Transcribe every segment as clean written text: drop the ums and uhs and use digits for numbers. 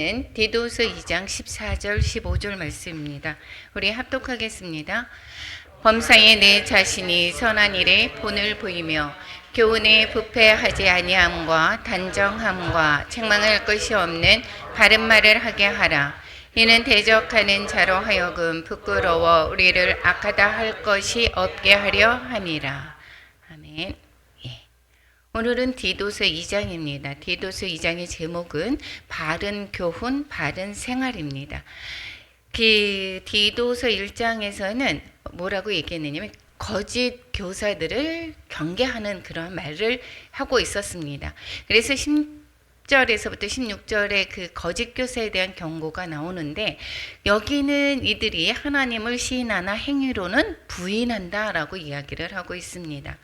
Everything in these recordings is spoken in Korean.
디도서 2장 14절 15절 말씀입니다. 우리 합독하겠습니다. 범사에 내 자신이 선한 일에 본을 보이며 교훈에 부패하지 아니함과 단정함과 책망할 것이 없는 바른 말을 하게 하라. 이는 대적하는 자로 하여금 부끄러워 우리를 악하다 할 것이 없게 하려 함이라. 아멘. 오늘은 디도서 2장입니다. 디도서 2장의 제목은 바른 교훈, 바른 생활입니다. 디도서 1장에서는 뭐라고 얘기했느냐면 거짓 교사들을 경계하는 그런 말을 하고 있었습니다. 그래서 10절에서부터 16절에 그 거짓 교사에 대한 경고가 나오는데, 여기는 이들이 하나님을 시인하나 행위로는 부인한다라고 이야기를 하고 있습니다.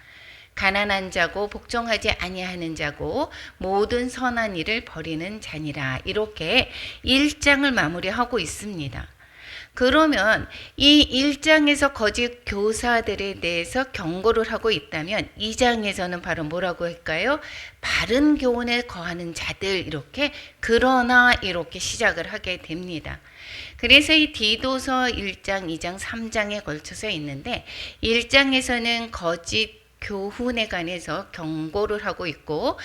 가난한 자고 복종하지 아니하는 자고 모든 선한 일을 버리는 자니라, 이렇게 1장을 마무리하고 있습니다. 그러면 이 1장에서 거짓 교사들에 대해서 경고를 하고 있다면 2장에서는 바로 뭐라고 할까요? 바른 교훈에 거하는 자들, 이렇게 그러나 이렇게 시작을 하게 됩니다. 그래서 이 디도서 1장, 2장, 3장에 걸쳐서 있는데, 1장에서는 거짓 교훈에 관해서 경고를 하고 있고,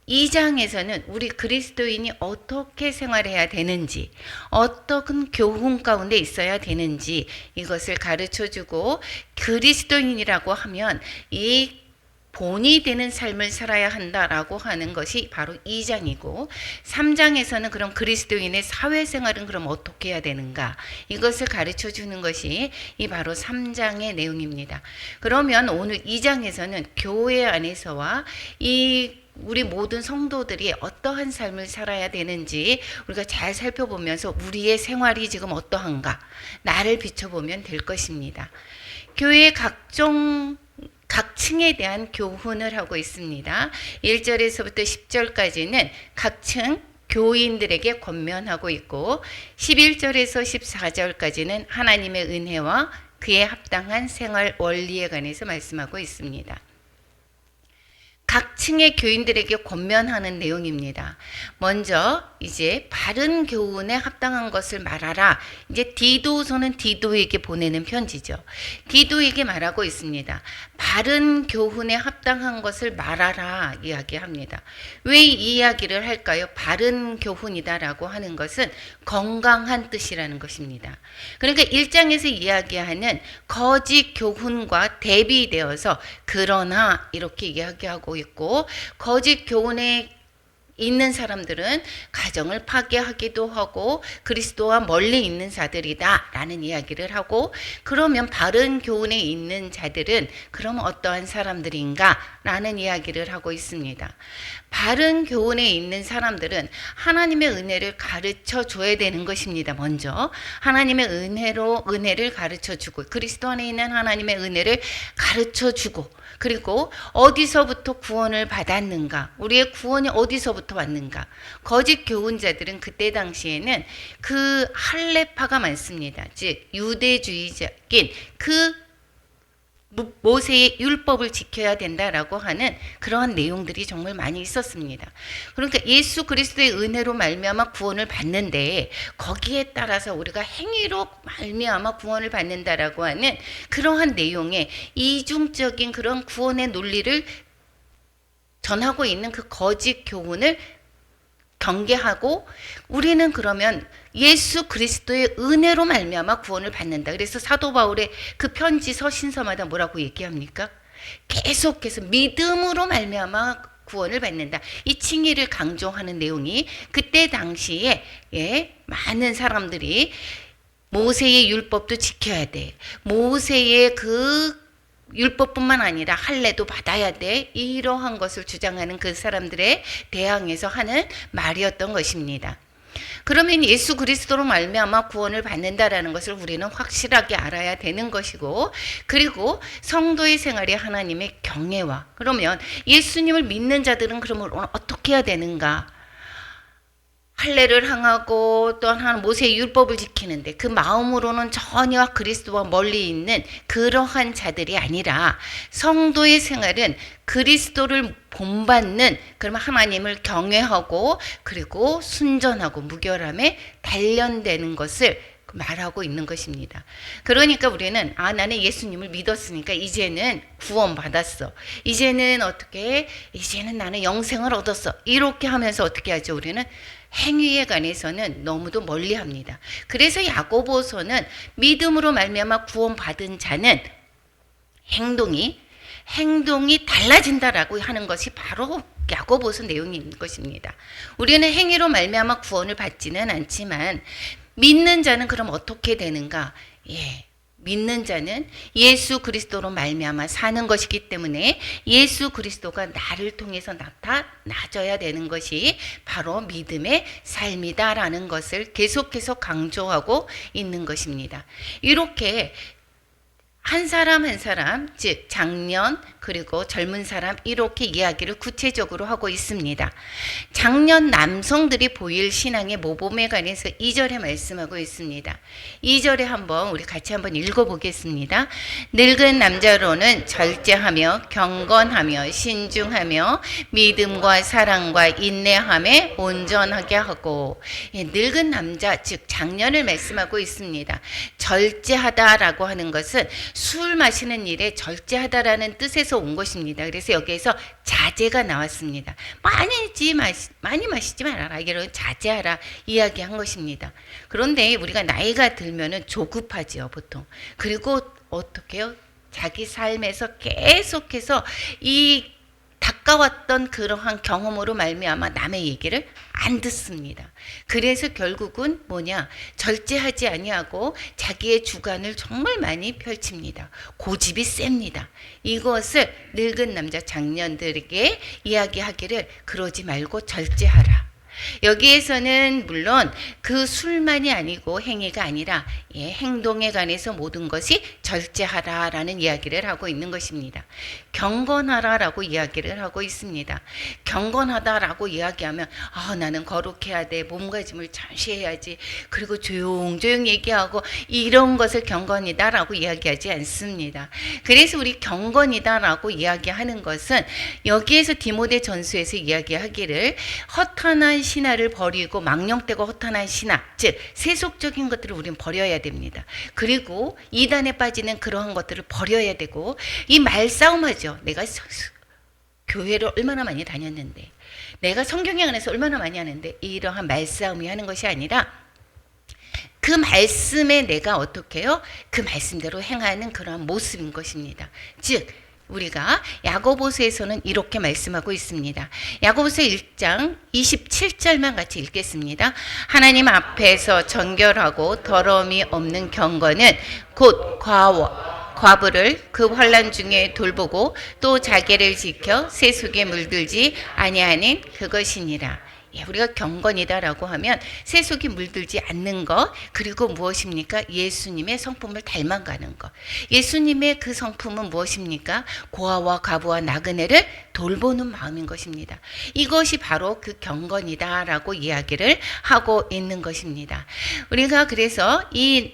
2장에서는 우리 그리스도인이 어떻게 생활해야 되는지, 어떤 교훈 가운데 있어야 되는지 이것을 가르쳐주고, 그리스도인이라고 하면 이 본이 되는 삶을 살아야 한다라고 하는 것이 바로 2장이고, 3장에서는 그럼 그리스도인의 사회생활은 그럼 어떻게 해야 되는가, 이것을 가르쳐 주는 것이 이 바로 3장의 내용입니다. 그러면 오늘 2장에서는 교회 안에서와 이 우리 모든 성도들이 어떠한 삶을 살아야 되는지 우리가 잘 살펴보면서 우리의 생활이 지금 어떠한가, 나를 비춰보면 될 것입니다. 교회의 각 층에 대한 교훈을 하고 있습니다. 1절에서부터 10절까지는 각 층 교인들에게 권면하고 있고, 11절에서 14절까지는 하나님의 은혜와 그에 합당한 생활 원리에 관해서 말씀하고 있습니다. 각 층의 교인들에게 권면하는 내용입니다. 먼저 이제 바른 교훈에 합당한 것을 말하라. 이제 디도서는 디도에게 보내는 편지죠. 디도에게 말하고 있습니다. 바른 교훈에 합당한 것을 말하라 이야기합니다. 왜 이 이야기를 할까요? 바른 교훈이다라고 하는 것은 건강한 뜻이라는 것입니다. 그러니까 1장에서 이야기하는 거짓 교훈과 대비되어서 그러나 이렇게 이야기하고 있고, 거짓 교훈에 있는 사람들은 가정을 파괴하기도 하고 그리스도와 멀리 있는 자들이다 라는 이야기를 하고, 그러면 바른 교훈에 있는 자들은 그럼 어떠한 사람들인가 라는 이야기를 하고 있습니다. 바른 교훈에 있는 사람들은 하나님의 은혜를 가르쳐 줘야 되는 것입니다. 먼저 하나님의 은혜를 가르쳐 주고, 그리스도 안에 있는 하나님의 은혜를 가르쳐 주고, 그리고 어디서부터 구원을 받았는가, 우리의 구원이 어디서부터 왔는가. 거짓 교훈자들은 그때 당시에는 그 할례파가 많습니다. 즉 유대주의적인 그 모세의 율법을 지켜야 된다라고 하는 그러한 내용들이 정말 많이 있었습니다. 그러니까 예수 그리스도의 은혜로 말미암아 구원을 받는데, 거기에 따라서 우리가 행위로 말미암아 구원을 받는다라고 하는 그러한 내용의 이중적인 그런 구원의 논리를 전하고 있는 그 거짓 교훈을 경계하고, 우리는 그러면 예수 그리스도의 은혜로 말미암아 구원을 받는다. 그래서 사도 바울의 그 편지 서신서마다 뭐라고 얘기합니까? 계속해서 믿음으로 말미암아 구원을 받는다. 이 칭의를 강조하는 내용이 그때 당시에 많은 사람들이 모세의 율법도 지켜야 돼, 모세의 그 율법뿐만 아니라 할례도 받아야 돼, 이러한 것을 주장하는 그 사람들에 대항해서 하는 말이었던 것입니다. 그러면 예수 그리스도로 말미암아 구원을 받는다라는 것을 우리는 확실하게 알아야 되는 것이고, 그리고 성도의 생활이 하나님의 경외와, 그러면 예수님을 믿는 자들은 그러면 어떻게 해야 되는가? 할례를 항하고 또한 모세의 율법을 지키는데 그 마음으로는 전혀 그리스도와 멀리 있는 그러한 자들이 아니라 성도의 생활은 그리스도를 본받는 그러면 하나님을 경외하고 그리고 순전하고 무결함에 단련되는 것을 말하고 있는 것입니다. 그러니까 우리는 나는 예수님을 믿었으니까 이제는 구원받았어. 이제는 어떻게 이제는 나는 영생을 얻었어. 이렇게 하면서 어떻게 하죠? 우리는 행위에 관해서는 너무도 멀리합니다. 그래서 야고보서는 믿음으로 말미암아 구원받은 자는 행동이 달라진다라고 하는 것이 바로 야고보서 내용인 것입니다. 우리는 행위로 말미암아 구원을 받지는 않지만 믿는 자는 그럼 어떻게 되는가? 믿는 자는 예수 그리스도로 말미암아 사는 것이기 때문에 예수 그리스도가 나를 통해서 나타나져야 되는 것이 바로 믿음의 삶이다라는 것을 계속해서 강조하고 있는 것입니다. 이렇게 한 사람 한 사람, 즉 장년 그리고 젊은 사람 이렇게 이야기를 구체적으로 하고 있습니다. 장년 남성들이 보일 신앙의 모범에 관해서 2절에 말씀하고 있습니다. 2절에 우리 같이 한번 읽어보겠습니다. 늙은 남자로는 절제하며 경건하며 신중하며 믿음과 사랑과 인내함에 온전하게 하고, 늙은 남자 즉 장년을 말씀하고 있습니다. 절제하다라고 하는 것은 술 마시는 일에 절제하다라는 뜻에서 온 것입니다. 그래서 여기에서 자제가 나왔습니다. 많이 마시지 말아라. 이런 자제하라 이야기한 것입니다. 그런데 우리가 나이가 들면은 조급하지요, 보통. 그리고 어떻게 해요? 자기 삶에서 계속해서 이 가까웠던 그러한 경험으로 말미암아 남의 얘기를 안 듣습니다. 그래서 결국은 절제하지 아니하고 자기의 주관을 정말 많이 펼칩니다. 고집이 셉니다. 이것을 늙은 남자 장년들에게 이야기하기를 그러지 말고 절제하라. 여기에서는 물론 그 술만이 아니고 행위가 아니라 행동에 관해서 모든 것이 절제하라라는 이야기를 하고 있는 것입니다. 경건하라라고 이야기를 하고 있습니다. 경건하다라고 이야기하면 나는 거룩해야 돼. 몸가짐을 잠시 해야지. 그리고 조용조용 얘기하고 이런 것을 경건이다라고 이야기하지 않습니다. 그래서 우리 경건이다라고 이야기하는 것은 여기에서 디모데 전서에서 이야기하기를 허탄한 신화를 버리고 망령되고 허탄한 신화, 즉 세속적인 것들을 우리는 버려야 됩니다. 그리고 이단에 빠지는 그러한 것들을 버려야 되고, 이 말싸움하죠. 내가 교회를 얼마나 많이 다녔는데, 내가 성경에 관해서 얼마나 많이 하는데, 이러한 말싸움이 하는 것이 아니라 그 말씀에 내가 어떻게 해요? 그 말씀대로 행하는 그러한 모습인 것입니다. 즉 우리가 야고보서에서는 이렇게 말씀하고 있습니다. 야고보서 1장 27절만 같이 읽겠습니다. 하나님 앞에서 정결하고 더러움이 없는 경건은 곧 과부를 그 환난 중에 돌보고 또 자기를 지켜 세속에 물들지 아니하는 그것이니라. 우리가 경건이다라고 하면 세속이 물들지 않는 것, 그리고 무엇입니까? 예수님의 성품을 닮아가는 것. 예수님의 그 성품은 무엇입니까? 고아와 과부와 나그네를 돌보는 마음인 것입니다. 이것이 바로 그 경건이다라고 이야기를 하고 있는 것입니다. 우리가 그래서 이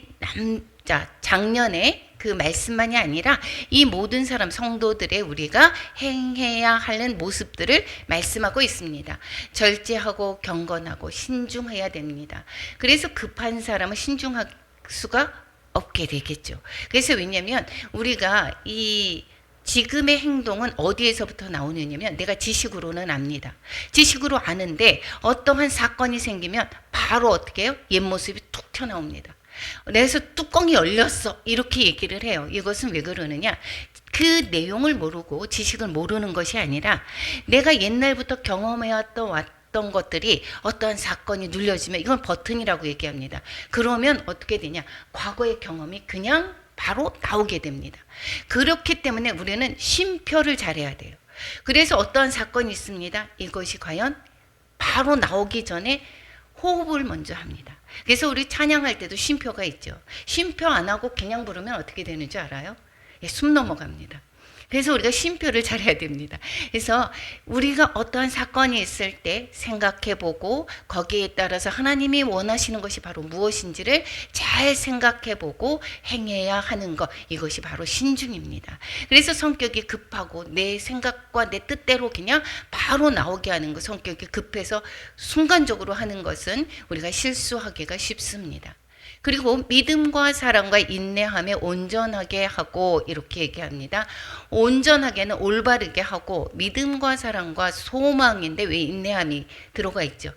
작년에 그 말씀만이 아니라 이 모든 사람 성도들의 우리가 행해야 하는 모습들을 말씀하고 있습니다. 절제하고 경건하고 신중해야 됩니다. 그래서 급한 사람은 신중할 수가 없게 되겠죠. 그래서 왜냐하면 우리가 이 지금의 행동은 어디에서부터 나오느냐면 내가 지식으로는 압니다. 지식으로 아는데 어떠한 사건이 생기면 바로 어떻게 해요? 옛 모습이 툭 튀어나옵니다. 그래서 뚜껑이 열렸어 이렇게 얘기를 해요. 이것은 왜 그러느냐? 그 내용을 모르고 지식을 모르는 것이 아니라 내가 옛날부터 경험해왔던 것들이 어떠한 사건이 눌려지면 이건 버튼이라고 얘기합니다. 그러면 어떻게 되냐? 과거의 경험이 그냥 바로 나오게 됩니다. 그렇기 때문에 우리는 쉼표를 잘해야 돼요. 그래서 어떠한 사건이 있습니다. 이것이 과연 바로 나오기 전에 호흡을 먼저 합니다. 그래서 우리 찬양할 때도 쉼표가 있죠. 쉼표 안 하고 그냥 부르면 어떻게 되는 줄 알아요? 숨 넘어갑니다. 그래서 우리가 쉼표를 잘해야 됩니다. 그래서 우리가 어떠한 사건이 있을 때 생각해보고 거기에 따라서 하나님이 원하시는 것이 바로 무엇인지를 잘 생각해보고 행해야 하는 것, 이것이 바로 신중입니다. 그래서 성격이 급하고 내 생각과 내 뜻대로 그냥 바로 나오게 하는 것, 성격이 급해서 순간적으로 하는 것은 우리가 실수하기가 쉽습니다. 그리고 믿음과 사랑과 인내함에 온전하게 하고, 이렇게 얘기합니다. 온전하게는 올바르게 하고, 믿음과 사랑과 소망인데 왜 인내함이 들어가 있죠?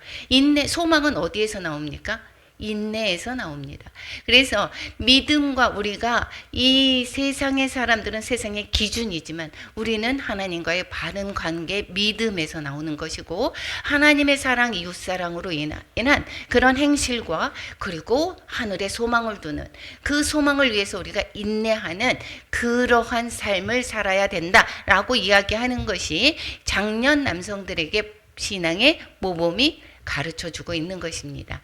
소망은 어디에서 나옵니까? 인내에서 나옵니다. 그래서 믿음과, 우리가 이 세상의 사람들은 세상의 기준이지만 우리는 하나님과의 바른 관계, 믿음에서 나오는 것이고, 하나님의 사랑, 이웃사랑으로 인한 그런 행실과, 그리고 하늘에 소망을 두는, 그 소망을 위해서 우리가 인내하는 그러한 삶을 살아야 된다라고 이야기하는 것이 장년 남성들에게 신앙의 모범이 가르쳐주고 있는 것입니다.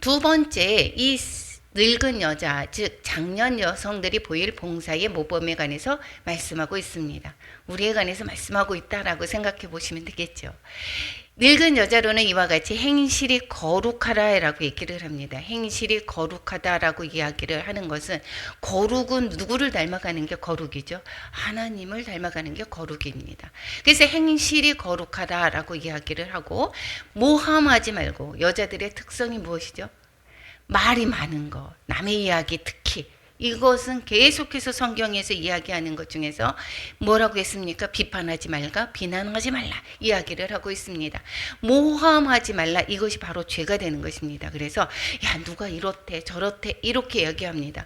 두 번째, 이 늙은 여자, 즉 장년 여성들이 보일 봉사의 모범에 관해서 말씀하고 있습니다. 우리에 관해서 말씀하고 있다라고 생각해 보시면 되겠죠. 늙은 여자로는 이와 같이 행실이 거룩하라라고 얘기를 합니다. 행실이 거룩하다라고 이야기를 하는 것은, 거룩은 누구를 닮아가는 게 거룩이죠? 하나님을 닮아가는 게 거룩입니다. 그래서 행실이 거룩하다라고 이야기를 하고, 모함하지 말고, 여자들의 특성이 무엇이죠? 말이 많은 거, 남의 이야기 특히, 이것은 계속해서 성경에서 이야기하는 것 중에서 뭐라고 했습니까? 비판하지 말라, 비난하지 말라 이야기를 하고 있습니다. 모함하지 말라, 이것이 바로 죄가 되는 것입니다. 그래서 야, 누가 이렇대 저렇대 이렇게 이야기합니다.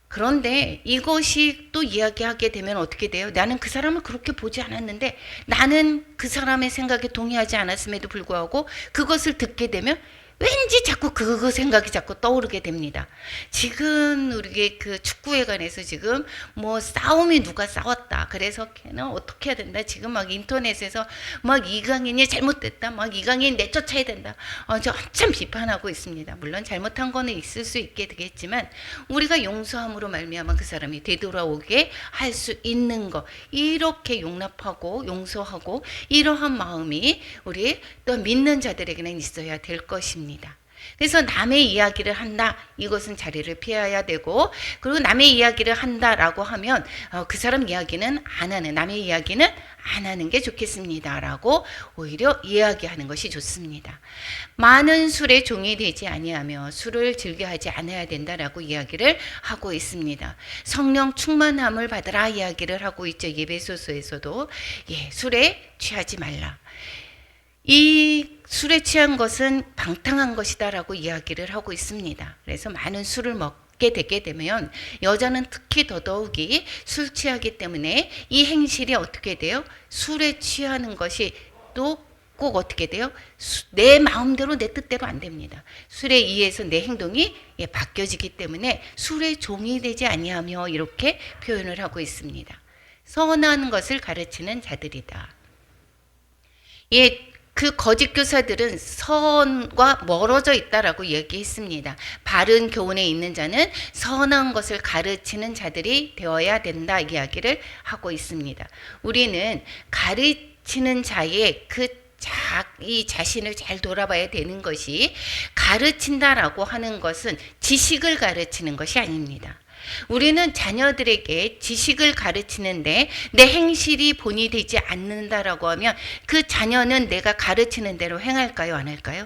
그런데 이것이 또 이야기하게 되면 어떻게 돼요? 나는 그 사람을 그렇게 보지 않았는데, 나는 그 사람의 생각에 동의하지 않았음에도 불구하고 그것을 듣게 되면 왠지 자꾸 그 생각이 자꾸 떠오르게 됩니다. 지금 우리 그 축구에 관해서 지금 뭐 싸움이 누가 싸웠다. 그래서 걔는 어떻게 해야 된다. 지금 막 인터넷에서 막 이강인이 잘못됐다. 막 이강인 내쫓아야 된다. 저 한참 비판하고 있습니다. 물론 잘못한 거는 있을 수 있게 되겠지만 우리가 용서함으로 말미암아 그 사람이 되돌아오게 할 수 있는 거, 이렇게 용납하고 용서하고 이러한 마음이 우리 또 믿는 자들에게는 있어야 될 것입니다. 그래서 남의 이야기를 한다, 이것은 자리를 피해야 되고, 그리고 남의 이야기를 한다라고 하면 그 사람 이야기는 안 하는, 남의 이야기는 안 하는 게 좋겠습니다 라고 오히려 이야기하는 것이 좋습니다. 많은 술에 종이 되지 아니하며 술을 즐겨하지 않아야 된다라고 이야기를 하고 있습니다. 성령 충만함을 받으라 이야기를 하고 있죠. 예배소서에서도 술에 취하지 말라. 이 술에 취한 것은 방탕한 것이다라고 이야기를 하고 있습니다. 그래서 많은 술을 먹게 되게 되면 여자는 특히 더더욱이 술 취하기 때문에 이 행실이 어떻게 돼요? 술에 취하는 것이 또 꼭 어떻게 돼요? 내 마음대로 내 뜻대로 안 됩니다. 술에 의해서 내 행동이 바뀌어지기 때문에 술의 종이 되지 아니하며 이렇게 표현을 하고 있습니다. 선한 것을 가르치는 자들이다. 그 거짓 교사들은 선과 멀어져 있다라고 얘기했습니다. 바른 교훈에 있는 자는 선한 것을 가르치는 자들이 되어야 된다 이야기를 하고 있습니다. 우리는 가르치는 자의 이 자신을 잘 돌아봐야 되는 것이, 가르친다라고 하는 것은 지식을 가르치는 것이 아닙니다. 우리는 자녀들에게 지식을 가르치는데 내 행실이 본이 되지 않는다라고 하면 그 자녀는 내가 가르치는 대로 행할까요? 안 할까요?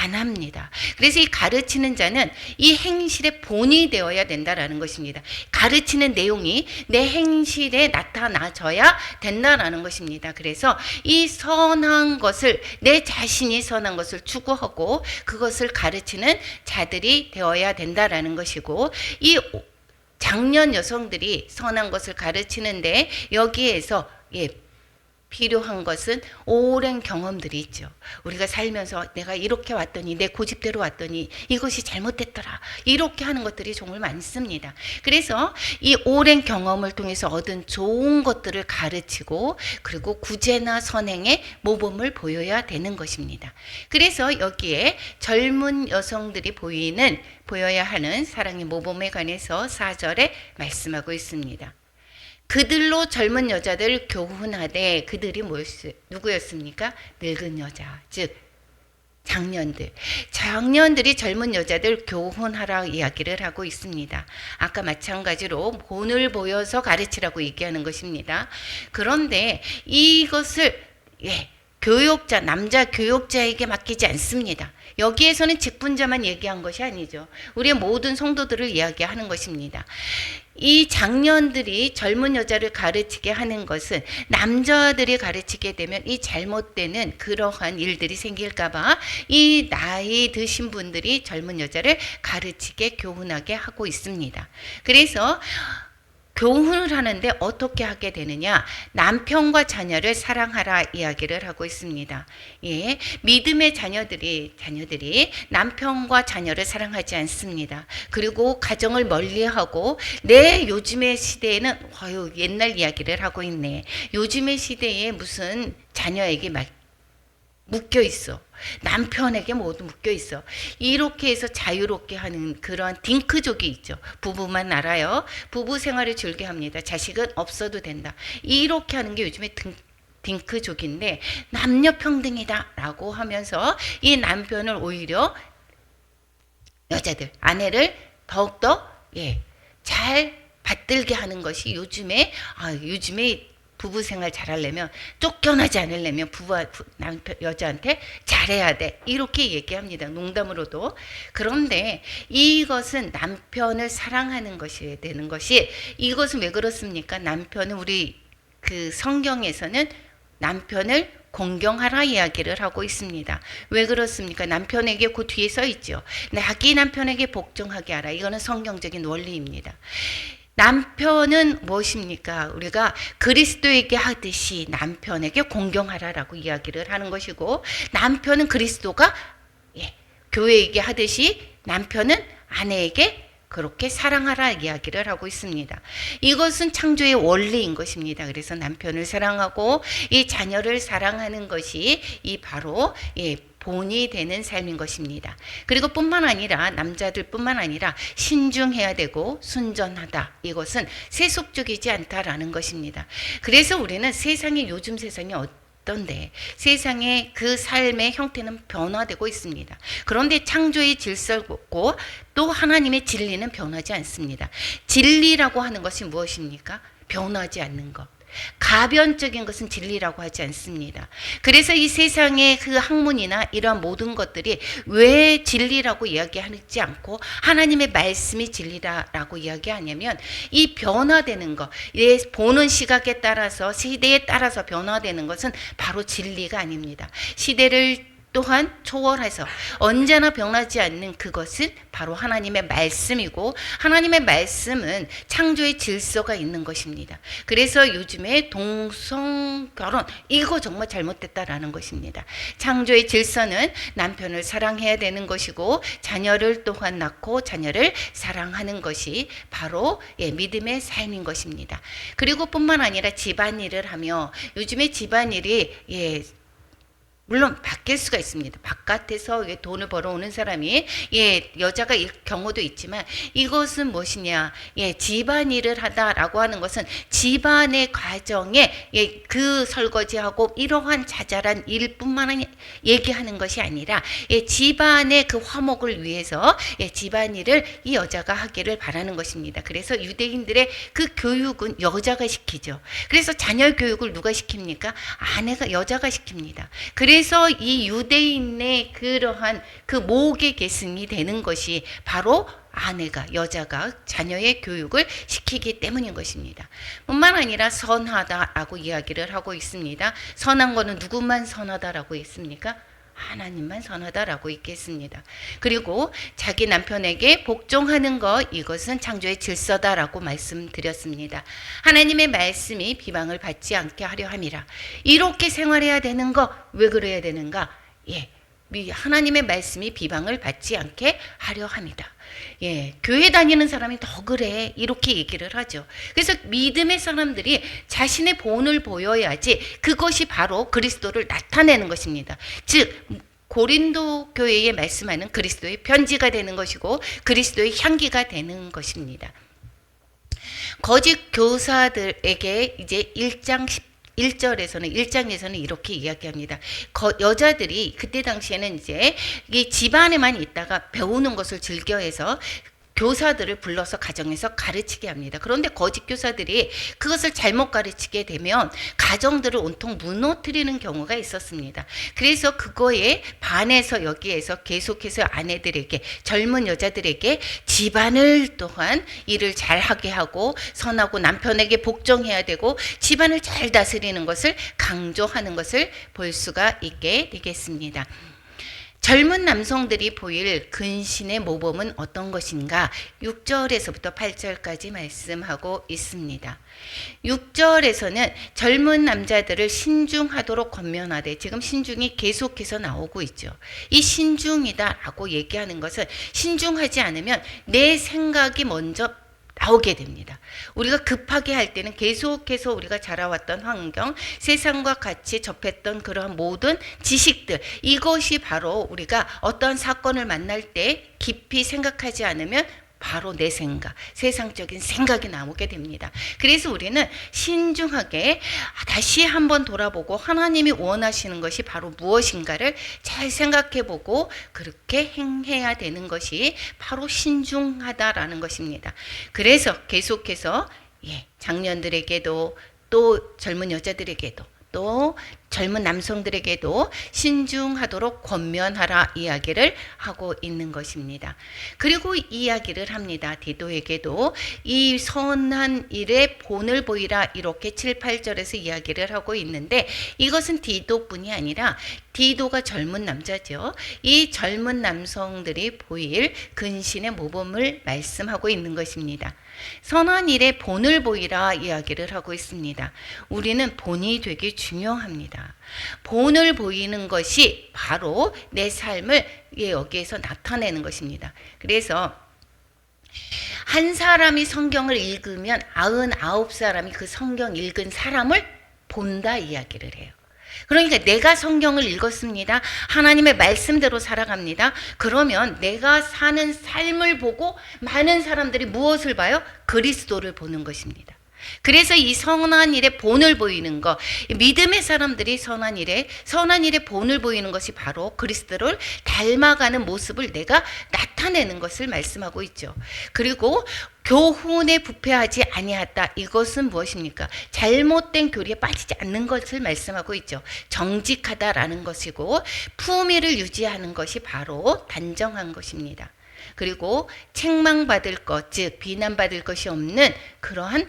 안 합니다. 그래서 이 가르치는 자는 이 행실의 본이 되어야 된다라는 것입니다. 가르치는 내용이 내 행실에 나타나져야 된다라는 것입니다. 그래서 이 선한 것을, 내 자신이 선한 것을 추구하고 그것을 가르치는 자들이 되어야 된다라는 것이고, 이 장년 여성들이 선한 것을 가르치는데 여기에서 필요한 것은 오랜 경험들이 있죠. 우리가 살면서 내가 이렇게 왔더니, 내 고집대로 왔더니 이것이 잘못됐더라, 이렇게 하는 것들이 정말 많습니다. 그래서 이 오랜 경험을 통해서 얻은 좋은 것들을 가르치고, 그리고 구제나 선행의 모범을 보여야 되는 것입니다. 그래서 여기에 젊은 여성들이 보여야 하는 사랑의 모범에 관해서 4절에 말씀하고 있습니다. 그들로 젊은 여자들 교훈하되 그들이 누구였습니까? 늙은 여자, 즉 장년들이 젊은 여자들 교훈하라 이야기를 하고 있습니다. 아까 마찬가지로 본을 보여서 가르치라고 얘기하는 것입니다. 그런데 이것을 교육자, 남자 교육자에게 맡기지 않습니다. 여기에서는 직분자만 얘기한 것이 아니죠. 우리의 모든 성도들을 이야기하는 것입니다. 이 장년들이 젊은 여자를 가르치게 하는 것은 남자들이 가르치게 되면 이 잘못되는 그러한 일들이 생길까봐 이 나이 드신 분들이 젊은 여자를 가르치게 교훈하게 하고 있습니다. 그래서 교훈을 하는데 어떻게 하게 되느냐? 남편과 자녀를 사랑하라 이야기를 하고 있습니다. 예, 믿음의 자녀들이 남편과 자녀를 사랑하지 않습니다. 그리고 가정을 멀리하고 요즘의 시대에는 옛날 이야기를 하고 있네. 요즘의 시대에 무슨 자녀에게 묶여 있어. 남편에게 모두 묶여 있어. 이렇게 해서 자유롭게 하는 그런 딩크족이 있죠. 부부만 알아요. 부부 생활을 즐겨 합니다. 자식은 없어도 된다. 이렇게 하는 게 요즘에 딩크족인데 남녀 평등이다라고 하면서 이 남편을 오히려 아내를 더욱더 잘 받들게 하는 것이 요즘에 부부 생활 잘하려면 쫓겨나지 않으려면 여자한테 잘해야 돼. 이렇게 얘기합니다. 농담으로도. 그런데 이것은 남편을 사랑하는 것이 되는 것이 이것은 왜 그렇습니까? 남편은 우리 그 성경에서는 남편을 공경하라 이야기를 하고 있습니다. 왜 그렇습니까? 남편에게 그 뒤에 써 있죠. 자기 남편에게 복종하게 하라. 이거는 성경적인 원리입니다. 남편은 무엇입니까? 우리가 그리스도에게 하듯이 남편에게 공경하라라고 이야기를 하는 것이고 남편은 그리스도가 교회에게 하듯이 남편은 아내에게 그렇게 사랑하라 이야기를 하고 있습니다. 이것은 창조의 원리인 것입니다. 그래서 남편을 사랑하고 이 자녀를 사랑하는 것이 바로 본이 되는 삶인 것입니다. 그리고 남자들뿐만 아니라 신중해야 되고 순전하다. 이것은 세속적이지 않다라는 것입니다. 그래서 우리는 요즘 세상이 어떤데 세상의 그 삶의 형태는 변화되고 있습니다. 그런데 창조의 질서고 또 하나님의 진리는 변하지 않습니다. 진리라고 하는 것이 무엇입니까? 변하지 않는 것. 가변적인 것은 진리라고 하지 않습니다. 그래서 이 세상의 그 학문이나 이러한 모든 것들이 왜 진리라고 이야기하지 않고 하나님의 말씀이 진리라고 이야기하냐면 이 변화되는 것, 보는 시각에 따라서 시대에 따라서 변화되는 것은 바로 진리가 아닙니다. 시대를 또한 초월해서 언제나 변하지 않는 그것은 바로 하나님의 말씀이고 하나님의 말씀은 창조의 질서가 있는 것입니다. 그래서 요즘에 동성결혼 이거 정말 잘못됐다라는 것입니다. 창조의 질서는 남편을 사랑해야 되는 것이고 자녀를 또한 낳고 자녀를 사랑하는 것이 바로 믿음의 삶인 것입니다. 그리고 뿐만 아니라 집안일을 하며 요즘에 집안일이 물론 바뀔 수가 있습니다. 바깥에서 돈을 벌어오는 사람이 여자가 경우도 있지만 이것은 무엇이냐? 집안일을 하다라고 하는 것은 집안의 과정에 그 설거지하고 이러한 자잘한 일뿐만 얘기하는 것이 아니라 집안의 그 화목을 위해서 집안일을 이 여자가 하기를 바라는 것입니다. 그래서 유대인들의 그 교육은 여자가 시키죠. 그래서 자녀 교육을 누가 시킵니까? 여자가 시킵니다. 그래서 이 유대인의 그러한 그 목의 계승이 되는 것이 바로 여자가 자녀의 교육을 시키기 때문인 것입니다. 뿐만 아니라 선하다라고 이야기를 하고 있습니다. 선한 거는 누구만 선하다라고 했습니까? 하나님만 선하다라고 있겠습니다. 그리고 자기 남편에게 복종하는 것 이것은 창조의 질서다라고 말씀드렸습니다. 하나님의 말씀이 비방을 받지 않게 하려 함이라. 이렇게 생활해야 되는 거 왜 그래야 되는가? 하나님의 말씀이 비방을 받지 않게 하려 합니다. 교회 다니는 사람이 더 그래 이렇게 얘기를 하죠. 그래서 믿음의 사람들이 자신의 본을 보여야지 그것이 바로 그리스도를 나타내는 것입니다. 즉 고린도 교회에 말씀하는 그리스도의 편지가 되는 것이고 그리스도의 향기가 되는 것입니다. 거짓 교사들에게 이제 1장에서는 이렇게 이야기합니다. 여자들이 그때 당시에는 이제 이 집안에만 있다가 배우는 것을 즐겨해서 교사들을 불러서 가정에서 가르치게 합니다. 그런데 거짓 교사들이 그것을 잘못 가르치게 되면 가정들을 온통 무너뜨리는 경우가 있었습니다. 그래서 그거에 반해서 여기에서 계속해서 아내들에게, 젊은 여자들에게 집안을 또한 일을 잘하게 하고 선하고 남편에게 복종해야 되고 집안을 잘 다스리는 것을 강조하는 것을 볼 수가 있게 되겠습니다. 젊은 남성들이 보일 근신의 모범은 어떤 것인가? 6절에서부터 8절까지 말씀하고 있습니다. 6절에서는 젊은 남자들을 신중하도록 권면하되, 지금 신중이 계속해서 나오고 있죠. 이 신중이다라고 얘기하는 것은 신중하지 않으면 내 생각이 먼저 나오게 됩니다. 우리가 급하게 할 때는 계속해서 우리가 자라왔던 환경, 세상과 같이 접했던 그러한 모든 지식들, 이것이 바로 우리가 어떤 사건을 만날 때 깊이 생각하지 않으면 바로 내 생각, 세상적인 생각이 나오게 됩니다. 그래서 우리는 신중하게 다시 한번 돌아보고 하나님이 원하시는 것이 바로 무엇인가를 잘 생각해보고 그렇게 행해야 되는 것이 바로 신중하다라는 것입니다. 그래서 계속해서 장년들에게도 또 젊은 여자들에게도 또 젊은 남성들에게도 신중하도록 권면하라 이야기를 하고 있는 것입니다. 그리고 이야기를 합니다. 디도에게도 이 선한 일에 본을 보이라, 이렇게 7, 8절에서 이야기를 하고 있는데, 이것은 디도뿐이 아니라 디도가 젊은 남자죠. 이 젊은 남성들이 보일 근신의 모범을 말씀하고 있는 것입니다. 선한 일에 본을 보이라 이야기를 하고 있습니다. 우리는 본이 되게 중요합니다. 본을 보이는 것이 바로 내 삶을 여기에서 나타내는 것입니다. 그래서 한 사람이 성경을 읽으면 99사람이 그 성경 읽은 사람을 본다 이야기를 해요. 그러니까 내가 성경을 읽었습니다. 하나님의 말씀대로 살아갑니다. 그러면 내가 사는 삶을 보고 많은 사람들이 무엇을 봐요? 그리스도를 보는 것입니다. 그래서 이 선한 일에 본을 보이는 것, 믿음의 사람들이 선한 일에 본을 보이는 것이 바로 그리스도를 닮아가는 모습을 내가 나타내는 것을 말씀하고 있죠. 그리고 교훈에 부패하지 아니하다. 이것은 무엇입니까? 잘못된 교리에 빠지지 않는 것을 말씀하고 있죠. 정직하다라는 것이고, 품위를 유지하는 것이 바로 단정한 것입니다. 그리고 책망받을 것, 즉 비난받을 것이 없는 그러한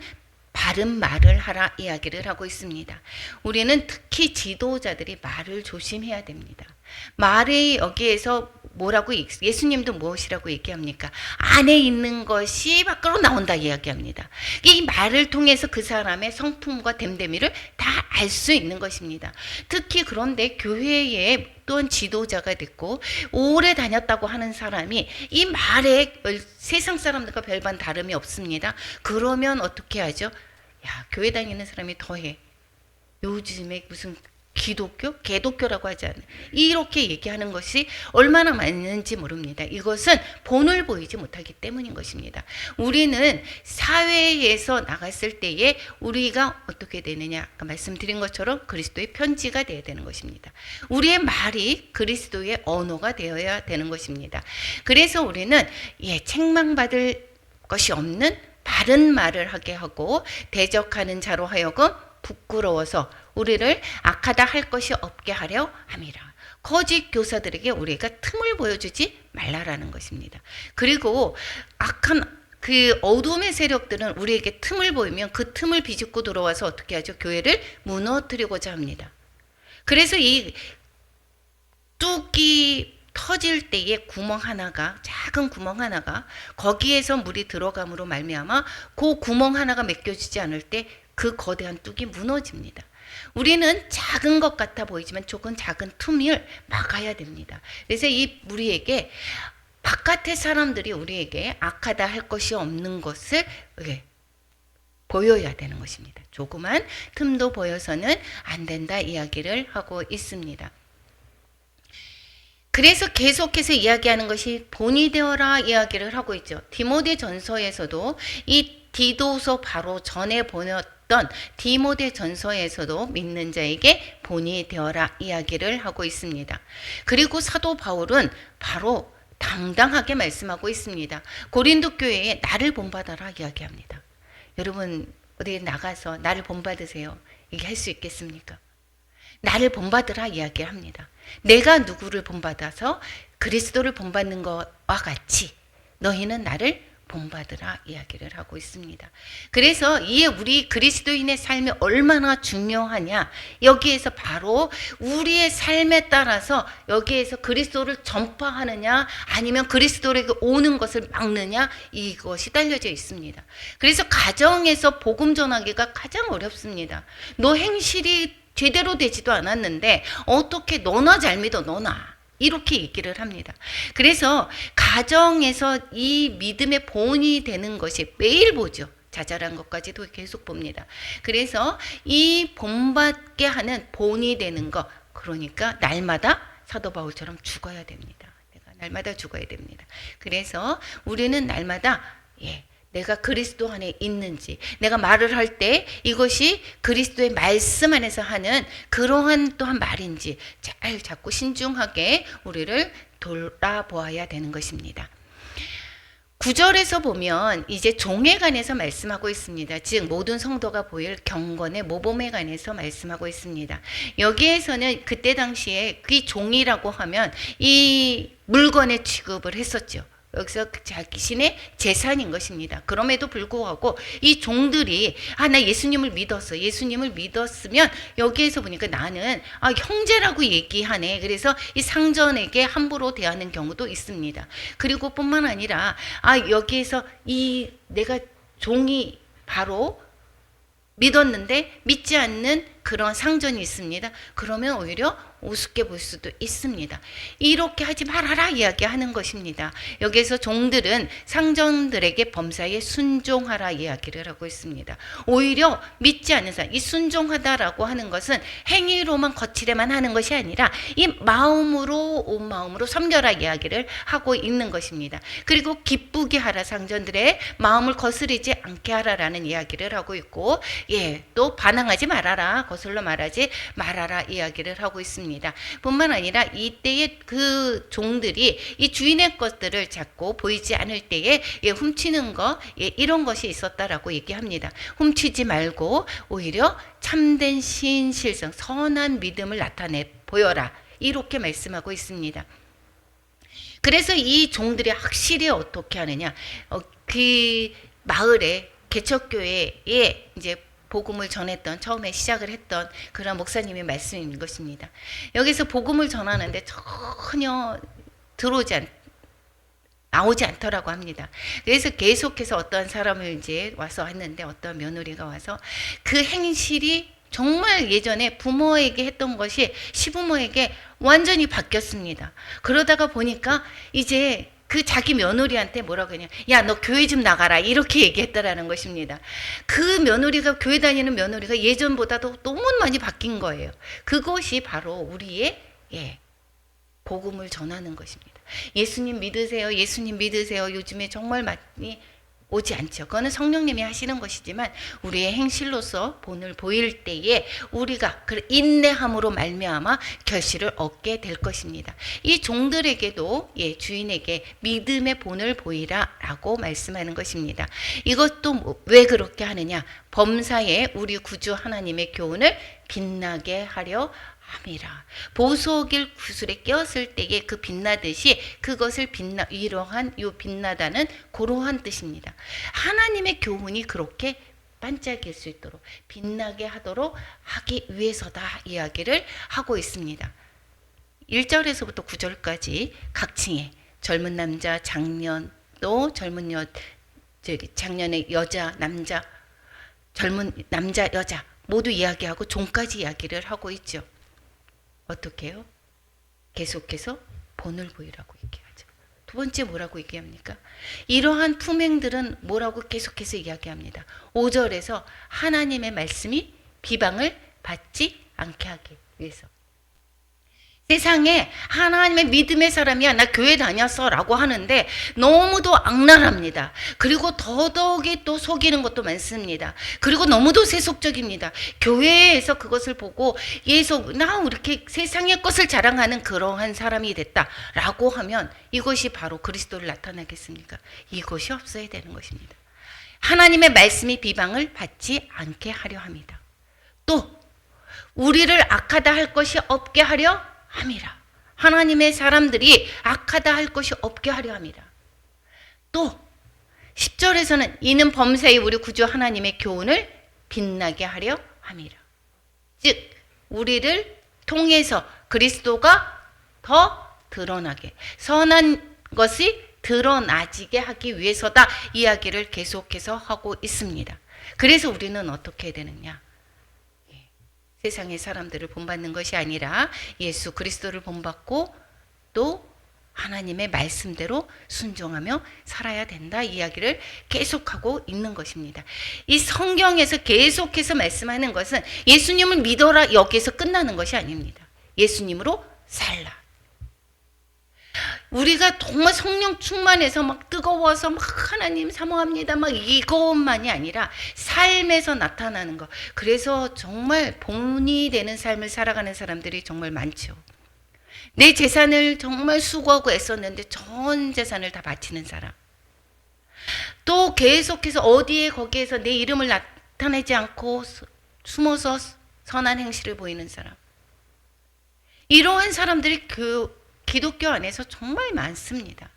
바른 말을 하라 이야기를 하고 있습니다. 우리는 특히 지도자들이 말을 조심해야 됩니다. 말이 여기에서 뭐라고, 예수님도 무엇이라고 얘기합니까? 안에 있는 것이 밖으로 나온다 이야기합니다. 이 말을 통해서 그 사람의 성품과 됨됨이를 다 알 수 있는 것입니다. 특히 그런데 교회에 또한 지도자가 됐고 오래 다녔다고 하는 사람이 이 말에 세상 사람들과 별반 다름이 없습니다. 그러면 어떻게 하죠? 야, 교회 다니는 사람이 더해. 요즘에 무슨 기독교? 개독교라고 하지 않아요. 이렇게 얘기하는 것이 얼마나 많은지 모릅니다. 이것은 본을 보이지 못하기 때문인 것입니다. 우리는 사회에서 나갔을 때에 우리가 어떻게 되느냐, 아까 말씀드린 것처럼 그리스도의 편지가 되어야 되는 것입니다. 우리의 말이 그리스도의 언어가 되어야 되는 것입니다. 그래서 우리는 책망받을 것이 없는 바른 말을 하게 하고, 대적하는 자로 하여금 부끄러워서 우리를 악하다 할 것이 없게 하려 함이라. 거짓 교사들에게 우리가 틈을 보여주지 말라라는 것입니다. 그리고 악한 그 어둠의 세력들은 우리에게 틈을 보이면 그 틈을 비집고 들어와서 어떻게 하죠? 교회를 무너뜨리고자 합니다. 그래서 이 뚝이 터질 때에 작은 구멍 하나가 거기에서 물이 들어감으로 말미암아 그 구멍 하나가 맡겨지지 않을 때 그 거대한 뚝이 무너집니다. 우리는 작은 것 같아 보이지만 조금 작은 틈을 막아야 됩니다. 그래서 이 우리에게 바깥의 사람들이 우리에게 악하다 할 것이 없는 것을 보여야 되는 것입니다. 조그만 틈도 보여서는 안 된다 이야기를 하고 있습니다. 그래서 계속해서 이야기하는 것이 본이 되어라 이야기를 하고 있죠. 디모데 전서에서도 이 디도서 바로 전에 보냈던 디모데 전서에서도 믿는 자에게 본이 되어라 이야기를 하고 있습니다. 그리고 사도 바울은 바로 당당하게 말씀하고 있습니다. 고린도 교회에 나를 본받아라 이야기합니다. 여러분 어디 나가서 나를 본받으세요. 이게 할 수 있겠습니까? 나를 본받으라 이야기합니다. 내가 누구를 본받아서 그리스도를 본받는 것과 같이 너희는 나를 본받으라 이야기를 하고 있습니다. 그래서 이에 우리 그리스도인의 삶이 얼마나 중요하냐, 여기에서 바로 우리의 삶에 따라서 여기에서 그리스도를 전파하느냐 아니면 그리스도에게 오는 것을 막느냐, 이것이 달려져 있습니다. 그래서 가정에서 복음 전하기가 가장 어렵습니다. 너 행실이 제대로 되지도 않았는데 어떻게 너나 잘 믿어, 너나, 이렇게 얘기를 합니다. 그래서 가정에서 이 믿음의 본이 되는 것이 매일 보죠. 자잘한 것까지도 계속 봅니다. 그래서 이 본받게 하는 본이 되는 것, 그러니까 날마다 사도 바울처럼 죽어야 됩니다. 내가 날마다 죽어야 됩니다. 그래서 우리는 날마다 내가 그리스도 안에 있는지, 내가 말을 할 때 이것이 그리스도의 말씀 안에서 하는 그러한 또한 말인지 잘 자꾸 신중하게 우리를 돌아보아야 되는 것입니다. 9절에서 보면 이제 종에 관해서 말씀하고 있습니다. 즉 모든 성도가 보일 경건의 모범에 관해서 말씀하고 있습니다. 여기에서는 그때 당시에 그 종이라고 하면 이 물건의 취급을 했었죠. 여기서 자신의 재산인 것입니다. 그럼에도 불구하고 이 종들이 나 예수님을 믿었어. 예수님을 믿었으면 여기에서 보니까 나는 형제라고 얘기하네. 그래서 이 상전에게 함부로 대하는 경우도 있습니다. 그리고 뿐만 아니라 여기에서 이 내가 종이 바로 믿었는데 믿지 않는 그런 상전이 있습니다. 그러면 오히려 우습게 볼 수도 있습니다. 이렇게 하지 말아라 이야기하는 것입니다. 여기에서 종들은 상전들에게 범사에 순종하라 이야기를 하고 있습니다. 오히려 믿지 않는 사람, 이 순종하다라고 하는 것은 행위로만 거칠에만 하는 것이 아니라 이 마음으로, 온 마음으로 섬겨라 이야기를 하고 있는 것입니다. 그리고 기쁘게 하라, 상전들의 마음을 거스르지 않게 하라라는 이야기를 하고 있고, 또 반항하지 말아라, 거슬러 말하지 말아라 이야기를 하고 있습니다. 뿐만 아니라 이때의 그 종들이 이 주인의 것들을 잡고 보이지 않을 때에 훔치는 것, 이런 것이 있었다라고 얘기합니다. 훔치지 말고 오히려 참된 신실성, 선한 믿음을 나타내 보여라, 이렇게 말씀하고 있습니다. 그래서 이 종들이 확실히 어떻게 하느냐, 그 마을에 개척교회에 이제 복음을 전했던, 처음에 시작을 했던 그런 목사님의 말씀인 것입니다. 여기서 복음을 전하는데 전혀 나오지 않더라고 합니다. 그래서 계속해서 어떤 사람을 이제 와서 했는데, 어떤 며느리가 와서 그 행실이 정말 예전에 부모에게 했던 것이 시부모에게 완전히 바뀌었습니다. 그러다가 보니까 이제 그 자기 며느리한테 뭐라고 하냐, 야 너 교회 좀 나가라, 이렇게 얘기했다라는 것입니다. 그 며느리가, 교회 다니는 며느리가 예전보다도 너무 많이 바뀐 거예요. 그것이 바로 우리의 복음을 전하는 것입니다. 예수님 믿으세요, 예수님 믿으세요. 요즘에 정말 많이 오지 않죠. 그거는 성령님이 하시는 것이지만 우리의 행실로서 본을 보일 때에 우리가 그 인내함으로 말미암아 결실을 얻게 될 것입니다. 이 종들에게도 주인에게 믿음의 본을 보이라라고 말씀하는 것입니다. 이것도 왜 그렇게 하느냐? 범사에 우리 구주 하나님의 교훈을 빛나게 하려 함이라. 보석일 구슬에 꼈을 때에 그 빛나듯이 그것을 이러한 요 빛나다는 그러한 뜻입니다. 하나님의 교훈이 그렇게 반짝일 수 있도록 빛나게 하도록 하기 위해서다 이야기를 하고 있습니다. 1절에서부터 9절까지 각 층에 젊은 남자, 장년, 또 장년의 여자, 남자, 젊은 남자, 여자 모두 이야기하고 종까지 이야기를 하고 있죠. 어떻게 해요? 계속해서 본을 보이라고 얘기하죠. 두 번째 뭐라고 얘기합니까? 이러한 품행들은 뭐라고 계속해서 이야기합니다. 5절에서 하나님의 말씀이 비방을 받지 않게 하기 위해서. 세상에 하나님의 믿음의 사람이야, 나 교회 다녔어 라고 하는데 너무도 악랄합니다. 그리고 더더욱이 또 속이는 것도 많습니다. 그리고 너무도 세속적입니다. 교회에서 그것을 보고 나 이렇게 세상의 것을 자랑하는 그러한 사람이 됐다 라고 하면 이것이 바로 그리스도를 나타나겠습니까? 이것이 없어야 되는 것입니다. 하나님의 말씀이 비방을 받지 않게 하려 합니다. 또 우리를 악하다 할 것이 없게 하려 함이라. 하나님의 사람들이 악하다 할 것이 없게 하려 합니다. 또 10절에서는 이는 범사에 우리 구주 하나님의 교훈을 빛나게 하려 함이라. 즉 우리를 통해서 그리스도가 더 드러나게, 선한 것이 드러나지게 하기 위해서다 이야기를 계속해서 하고 있습니다. 그래서 우리는 어떻게 해야 되느냐? 세상의 사람들을 본받는 것이 아니라 예수 그리스도를 본받고 또 하나님의 말씀대로 순종하며 살아야 된다 이야기를 계속하고 있는 것입니다. 이 성경에서 계속해서 말씀하는 것은 예수님을 믿어라 여기에서 끝나는 것이 아닙니다. 예수님으로 살라. 우리가 정말 성령 충만해서 막 뜨거워서 막 하나님 사모합니다 막 이것만이 아니라 삶에서 나타나는 것. 그래서 정말 본이 되는 삶을 살아가는 사람들이 정말 많죠. 내 재산을 정말 수고하고 애썼는데 전 재산을 다 바치는 사람. 또 계속해서 어디에 거기에서 내 이름을 나타내지 않고 숨어서 선한 행실을 보이는 사람. 이러한 사람들이 기독교 안에서 정말 많습니다.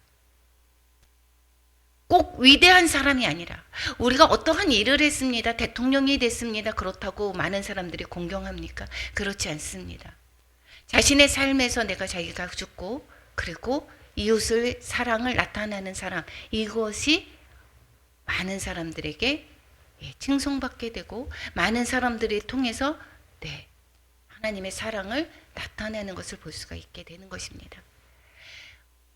꼭 위대한 사람이 아니라 우리가 어떠한 일을 했습니다. 대통령이 됐습니다. 그렇다고 많은 사람들이 공경합니까? 그렇지 않습니다. 자신의 삶에서 내가 자기가 죽고 그리고 이웃을 사랑을 나타내는 사람, 이것이 많은 사람들에게 칭송받게 되고 많은 사람들이 통해서 하나님의 사랑을 나타내는 것을 볼 수가 있게 되는 것입니다.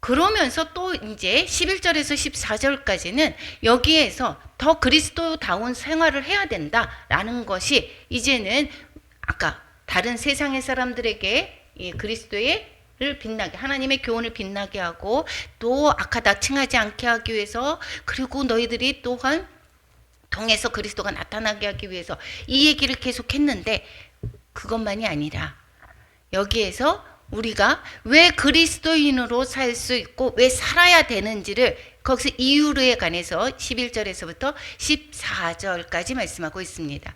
그러면서 또 이제 11절에서 14절까지는 여기에서 더 그리스도다운 생활을 해야 된다라는 것이 이제는 아까 다른 세상의 사람들에게 그리스도를 빛나게, 하나님의 교훈을 빛나게 하고 또 악하다 칭하지 않게 하기 위해서, 그리고 너희들이 또한 통해서 그리스도가 나타나게 하기 위해서 이 얘기를 계속했는데 그것만이 아니라 여기에서 우리가 왜 그리스도인으로 살 수 있고 왜 살아야 되는지를 거기서 이유에 관해서 11절에서부터 14절까지 말씀하고 있습니다.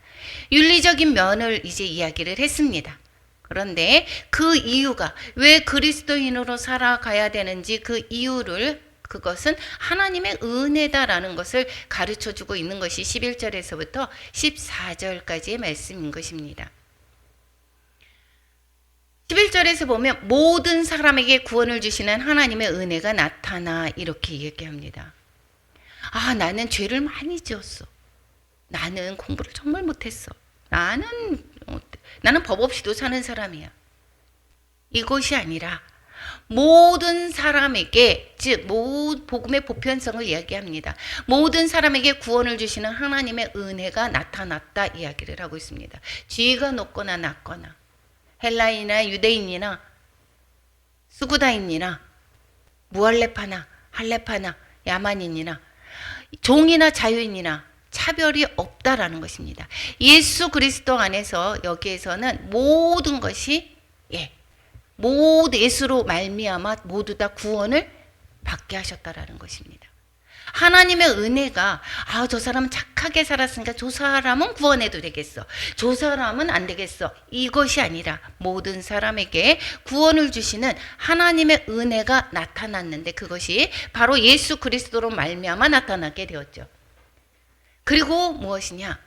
윤리적인 면을 이제 이야기를 했습니다. 그런데 그 이유가 왜 그리스도인으로 살아가야 되는지 그 이유를, 그것은 하나님의 은혜다라는 것을 가르쳐주고 있는 것이 11절에서부터 14절까지의 말씀인 것입니다. 11절에서 보면 모든 사람에게 구원을 주시는 하나님의 은혜가 나타나 이렇게 얘기합니다. 아, 나는 죄를 많이 지었어. 나는 공부를 정말 못했어. 나는 법 없이도 사는 사람이야. 이것이 아니라 모든 사람에게, 즉 복음의 보편성을 이야기합니다. 모든 사람에게 구원을 주시는 하나님의 은혜가 나타났다 이야기를 하고 있습니다. 지위가 높거나 낮거나 헬라인이나 유대인이나 수구다인이나 무할레파나 할레파나 야만인이나 종이나 자유인이나 차별이 없다라는 것입니다. 예수 그리스도 안에서 여기에서는 모든 것이 모두 예수로 말미암아 모두 다 구원을 받게 하셨다라는 것입니다. 하나님의 은혜가 저 사람은 착하게 살았으니까 저 사람은 구원해도 되겠어. 저 사람은 안 되겠어. 이것이 아니라 모든 사람에게 구원을 주시는 하나님의 은혜가 나타났는데 그것이 바로 예수 그리스도로 말미암아 나타나게 되었죠. 그리고 무엇이냐?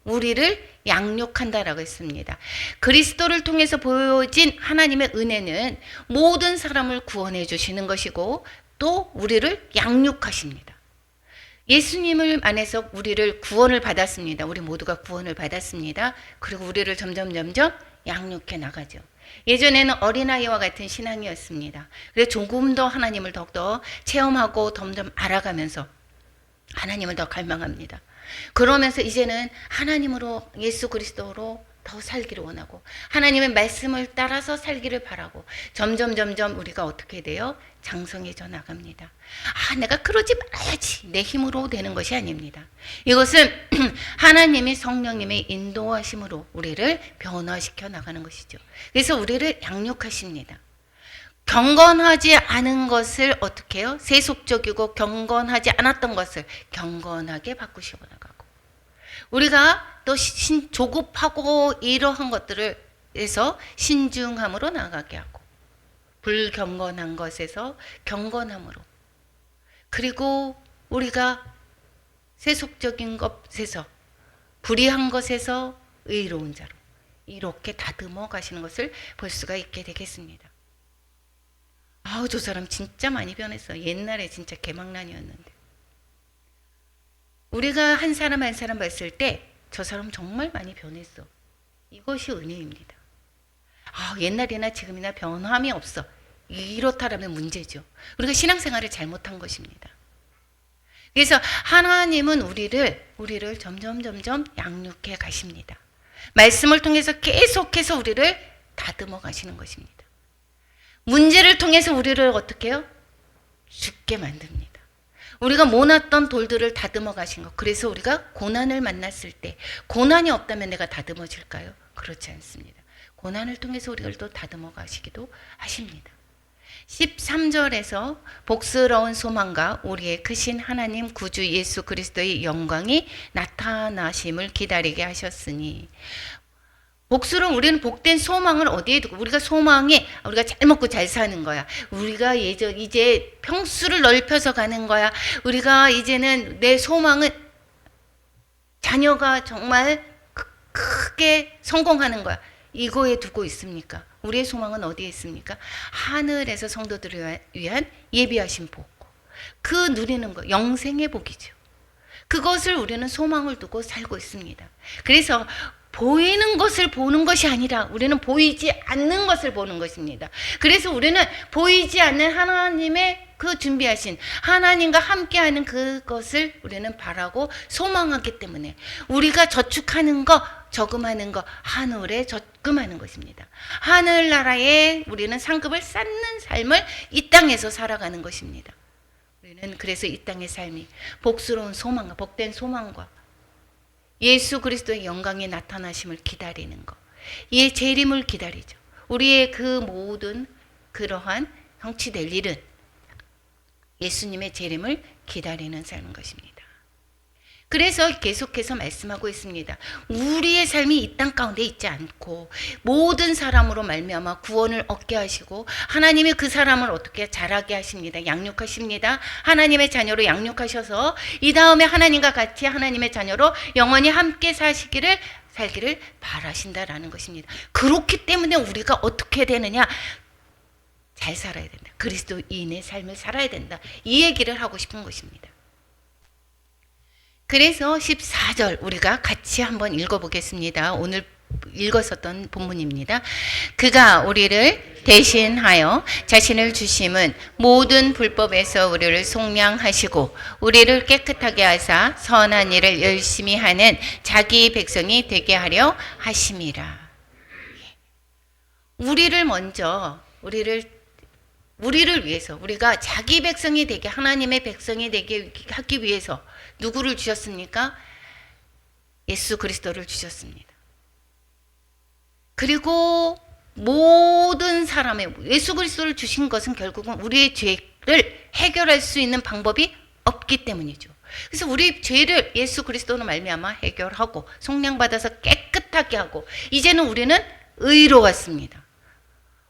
우리를 양육한다라고 했습니다. 그리스도를 통해서 보여진 하나님의 은혜는 모든 사람을 구원해 주시는 것이고 또 우리를 양육하십니다. 예수님을 안에서 우리를 구원을 받았습니다. 우리 모두가 구원을 받았습니다. 그리고 우리를 점점 양육해 나가죠. 예전에는 어린아이와 같은 신앙이었습니다. 그래서 조금 더 하나님을 더욱더 체험하고 점점 알아가면서 하나님을 더 갈망합니다. 그러면서 이제는 하나님으로, 예수 그리스도로 더 살기를 원하고 하나님의 말씀을 따라서 살기를 바라고 점점 우리가 어떻게 돼요? 장성해져 나갑니다. 내가 그러지 말아야지 내 힘으로 되는 것이 아닙니다. 이것은 하나님의 성령님의 인도하심으로 우리를 변화시켜 나가는 것이죠. 그래서 우리를 양육하십니다. 경건하지 않은 것을 어떻게 해요? 세속적이고 경건하지 않았던 것을 경건하게 바꾸시고 나가고, 우리가 또 조급하고 이러한 것들을 해서 신중함으로 나가게 하고, 불경건한 것에서 경건함으로, 그리고 우리가 세속적인 것에서 불의한 것에서 의로운 자로 이렇게 다듬어 가시는 것을 볼 수가 있게 되겠습니다. 저 사람 진짜 많이 변했어. 옛날에 진짜 개망난이었는데. 우리가 한 사람 한 사람 봤을 때 저 사람 정말 많이 변했어. 이것이 은혜입니다. 옛날이나 지금이나 변함이 없어. 이렇다라면 문제죠. 우리가 신앙생활을 잘못한 것입니다. 그래서 하나님은 우리를 점점 양육해 가십니다. 말씀을 통해서 계속해서 우리를 다듬어 가시는 것입니다. 문제를 통해서 우리를 어떻게 해요? 죽게 만듭니다. 우리가 모았던 돌들을 다듬어 가신 것. 그래서 우리가 고난을 만났을 때, 고난이 없다면 내가 다듬어질까요? 그렇지 않습니다. 고난을 통해서 우리를 또 다듬어 가시기도 하십니다. 13절에서 복스러운 소망과 우리의 크신 하나님 구주 예수 그리스도의 영광이 나타나심을 기다리게 하셨으니, 복수는 우리는 복된 소망을 어디에 두고, 우리가 소망이 우리가 잘 먹고 잘 사는 거야. 우리가 이제 평수를 넓혀서 가는 거야. 우리가 이제는 내 소망은 자녀가 정말 크게 성공하는 거야. 이거에 두고 있습니까? 우리의 소망은 어디에 있습니까? 하늘에서 성도들을 위한 예비하신 복. 그 누리는 거, 영생의 복이죠. 그것을 우리는 소망을 두고 살고 있습니다. 그래서 보이는 것을 보는 것이 아니라 우리는 보이지 않는 것을 보는 것입니다. 그래서 우리는 보이지 않는 하나님의 그 준비하신 하나님과 함께하는 그것을 우리는 바라고 소망하기 때문에 우리가 저축하는 거, 저금하는 거, 하늘에 적금하는 것입니다. 하늘나라에 우리는 상급을 쌓는 삶을 이 땅에서 살아가는 것입니다. 우리는 그래서 이 땅의 삶이 복스러운 소망과 복된 소망과 예수 그리스도의 영광이 나타나심을 기다리는 것, 이 재림을 기다리죠. 우리의 그 모든 그러한 성취될 일은 예수님의 재림을 기다리는 삶인 것입니다. 그래서 계속해서 말씀하고 있습니다. 우리의 삶이 이 땅 가운데 있지 않고 모든 사람으로 말미암아 구원을 얻게 하시고 하나님이 그 사람을 어떻게 자라게 하십니다. 양육하십니다. 하나님의 자녀로 양육하셔서 이 다음에 하나님과 같이 하나님의 자녀로 영원히 함께 살기를 바라신다라는 것입니다. 그렇기 때문에 우리가 어떻게 되느냐? 잘 살아야 된다. 그리스도인의 삶을 살아야 된다. 이 얘기를 하고 싶은 것입니다. 그래서 14절 우리가 같이 한번 읽어보겠습니다. 오늘 읽었었던 본문입니다. 그가 우리를 대신하여 자신을 주심은 모든 불법에서 우리를 속량하시고 우리를 깨끗하게 하사 선한 일을 열심히 하는 자기 백성이 되게 하려 하심이라. 우리를 먼저 우리를 위해서, 우리가 자기 백성이 되게, 하나님의 백성이 되게 하기 위해서 누구를 주셨습니까? 예수 그리스도를 주셨습니다. 그리고 모든 사람의 예수 그리스도를 주신 것은 결국은 우리의 죄를 해결할 수 있는 방법이 없기 때문이죠. 그래서 우리 죄를 예수 그리스도로 말미암아 해결하고 속량받아서 깨끗하게 하고 이제는 우리는 의로웠습니다.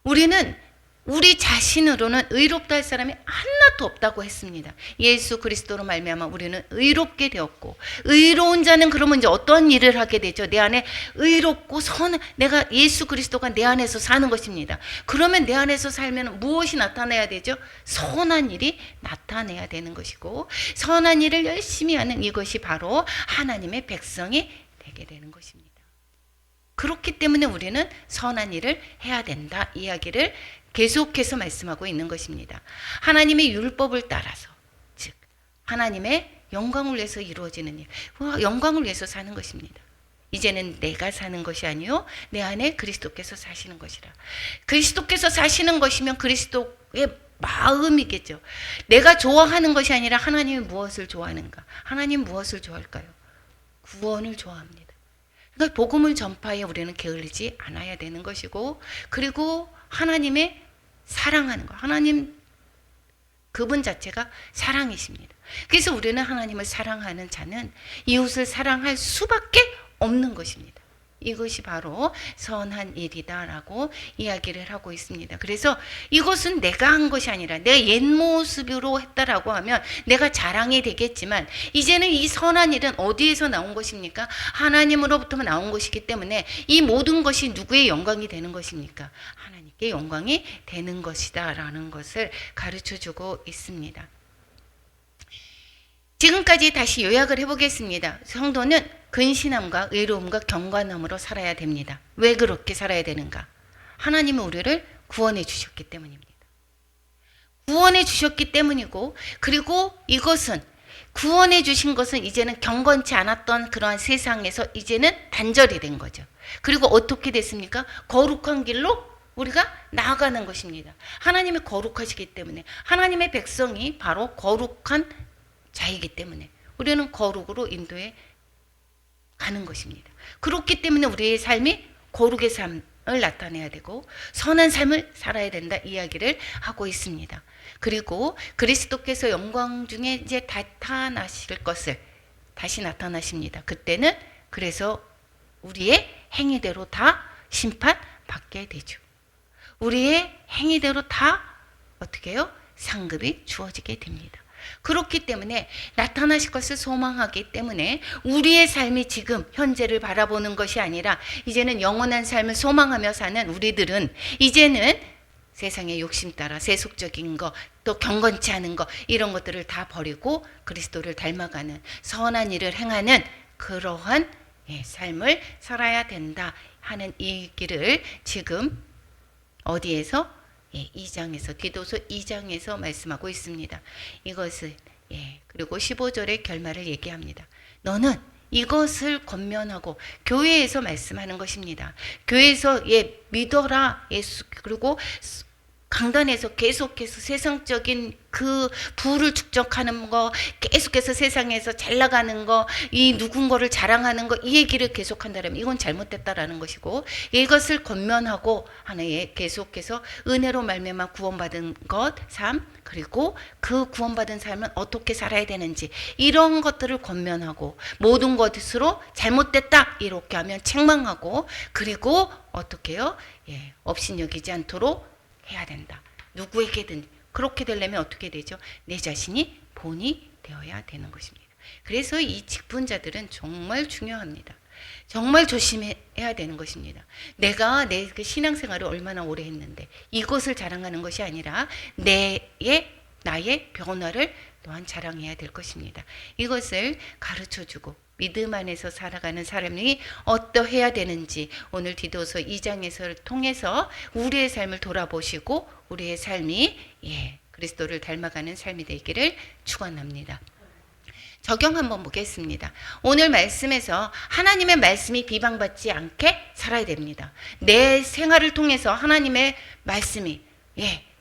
우리는 우리 자신으로는 의롭다 할 사람이 하나도 없다고 했습니다. 예수 그리스도로 말미암아 우리는 의롭게 되었고, 의로운 자는 그러면 이제 어떤 일을 하게 되죠? 내 안에 의롭고 내가 예수 그리스도가 내 안에서 사는 것입니다. 그러면 내 안에서 살면 무엇이 나타나야 되죠? 선한 일이 나타나야 되는 것이고, 선한 일을 열심히 하는 이것이 바로 하나님의 백성이 되게 되는 것입니다. 그렇기 때문에 우리는 선한 일을 해야 된다 이야기를 계속해서 말씀하고 있는 것입니다. 하나님의 율법을 따라서, 즉 하나님의 영광을 위해서 이루어지는 일, 영광을 위해서 사는 것입니다. 이제는 내가 사는 것이 아니요 내 안에 그리스도께서 사시는 것이라. 그리스도께서 사시는 것이면 그리스도의 마음이겠죠. 내가 좋아하는 것이 아니라 하나님이 무엇을 좋아하는가? 하나님 무엇을 좋아할까요? 구원을 좋아합니다. 그러니까 복음을 전파해 우리는 게을리지 않아야 되는 것이고, 그리고 하나님의 사랑하는 것, 하나님 그분 자체가 사랑이십니다. 그래서 우리는 하나님을 사랑하는 자는 이웃을 사랑할 수밖에 없는 것입니다. 이것이 바로 선한 일이다라고 이야기를 하고 있습니다. 그래서 이것은 내가 한 것이 아니라 내 옛 모습으로 했다라고 하면 내가 자랑이 되겠지만, 이제는 이 선한 일은 어디에서 나온 것입니까? 하나님으로부터 나온 것이기 때문에 이 모든 것이 누구의 영광이 되는 것입니까? 하나님께 영광이 되는 것이다 라는 것을 가르쳐주고 있습니다. 지금까지 다시 요약을 해보겠습니다. 성도는 근신함과 의로움과 경건함으로 살아야 됩니다. 왜 그렇게 살아야 되는가? 하나님은 우리를 구원해 주셨기 때문입니다. 구원해 주셨기 때문이고, 그리고 이것은 구원해 주신 것은 이제는 경건치 않았던 그러한 세상에서 이제는 단절이 된 거죠. 그리고 어떻게 됐습니까? 거룩한 길로 우리가 나아가는 것입니다. 하나님이 거룩하시기 때문에, 하나님의 백성이 바로 거룩한 자이기 때문에 우리는 거룩으로 인도해 가는 것입니다. 그렇기 때문에 우리의 삶이 거룩의 삶을 나타내야 되고 선한 삶을 살아야 된다 이야기를 하고 있습니다. 그리고 그리스도께서 영광 중에 이제 나타나실 것을 다시 나타나십니다. 그때는 그래서 우리의 행위대로 다 심판받게 되죠. 우리의 행위대로 다 어떻게 해요? 상급이 주어지게 됩니다. 그렇기 때문에 나타나실 것을 소망하기 때문에 우리의 삶이 지금 현재를 바라보는 것이 아니라 이제는 영원한 삶을 소망하며 사는 우리들은 이제는 세상의 욕심 따라 세속적인 것, 또 경건치 않은 것, 이런 것들을 다 버리고 그리스도를 닮아가는 선한 일을 행하는 그러한 삶을 살아야 된다 하는 이 길을 지금 어디에서? 2장에서, 디도서 2장에서 말씀하고 있습니다. 이것을 그리고 15절의 결말을 얘기합니다. 너는 이것을 권면하고, 교회에서 말씀하는 것입니다. 교회에서 믿어라 예수, 그리고 강단에서 계속해서 세상적인 그 부를 축적하는 거, 계속해서 세상에서 잘 나가는 거, 이 누군가를 자랑하는 거, 이 얘기를 계속한다면 이건 잘못됐다라는 것이고, 이것을 권면하고 하나의 계속해서 은혜로 말미암아 구원받은 것, 삶, 그리고 그 구원받은 삶은 어떻게 살아야 되는지 이런 것들을 권면하고, 모든 것으로 잘못됐다 이렇게 하면 책망하고, 그리고 어떻게 해요? 업신여기지 않도록 해야 된다. 누구에게든. 그렇게 되려면 어떻게 되죠? 내 자신이 본이 되어야 되는 것입니다. 그래서 이 직분자들은 정말 중요합니다. 정말 조심해야 되는 것입니다. 내가 내 신앙생활을 얼마나 오래 했는데 이것을 자랑하는 것이 아니라 나의 변화를 또한 자랑해야 될 것입니다. 이것을 가르쳐주고 믿음 안에서 살아가는 사람이 어떠해야 되는지 오늘 디도서 2장에서 통해서 우리의 삶을 돌아보시고 우리의 삶이 그리스도를 닮아가는 삶이 되기를 축원합니다. 적용 한번 보겠습니다. 오늘 말씀에서 하나님의 말씀이 비방받지 않게 살아야 됩니다. 내 생활을 통해서 하나님의 말씀이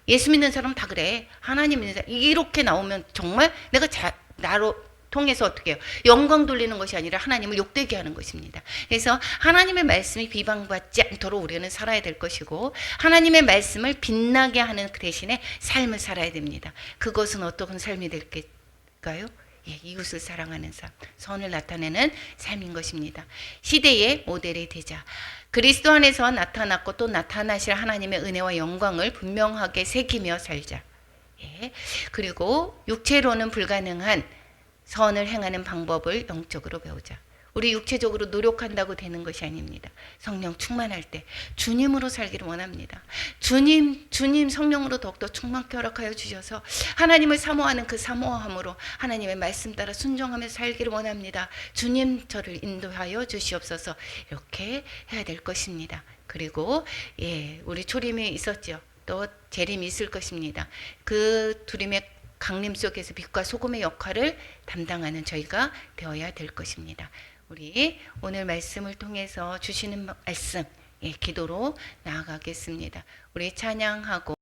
예수 믿는 사람 다 그래. 하나님 믿는 사람 이렇게 나오면 정말 내가 나로 통해서 어떻게 해요? 영광 돌리는 것이 아니라 하나님을 욕되게 하는 것입니다. 그래서 하나님의 말씀이 비방받지 않도록 우리는 살아야 될 것이고, 하나님의 말씀을 빛나게 하는 그 대신에 삶을 살아야 됩니다. 그것은 어떤 삶이 될까요? 이웃을 사랑하는 삶, 선을 나타내는 삶인 것입니다. 시대의 모델이 되자. 그리스도 안에서 나타났고 또 나타나실 하나님의 은혜와 영광을 분명하게 새기며 살자. 그리고 육체로는 불가능한 선을 행하는 방법을 영적으로 배우자. 우리 육체적으로 노력한다고 되는 것이 아닙니다. 성령 충만할 때 주님으로 살기를 원합니다. 주님 성령으로 더욱더 충만케 허락하여 주셔서 하나님을 사모하는 그 사모함으로 하나님의 말씀 따라 순종하며 살기를 원합니다. 주님 저를 인도하여 주시옵소서. 이렇게 해야 될 것입니다. 그리고 우리 초림이 있었죠. 또 재림이 있을 것입니다. 그 두림의 강림 속에서 빛과 소금의 역할을 담당하는 저희가 되어야 될 것입니다. 우리 오늘 말씀을 통해서 주시는 말씀, 예, 기도로 나아가겠습니다. 우리 찬양하고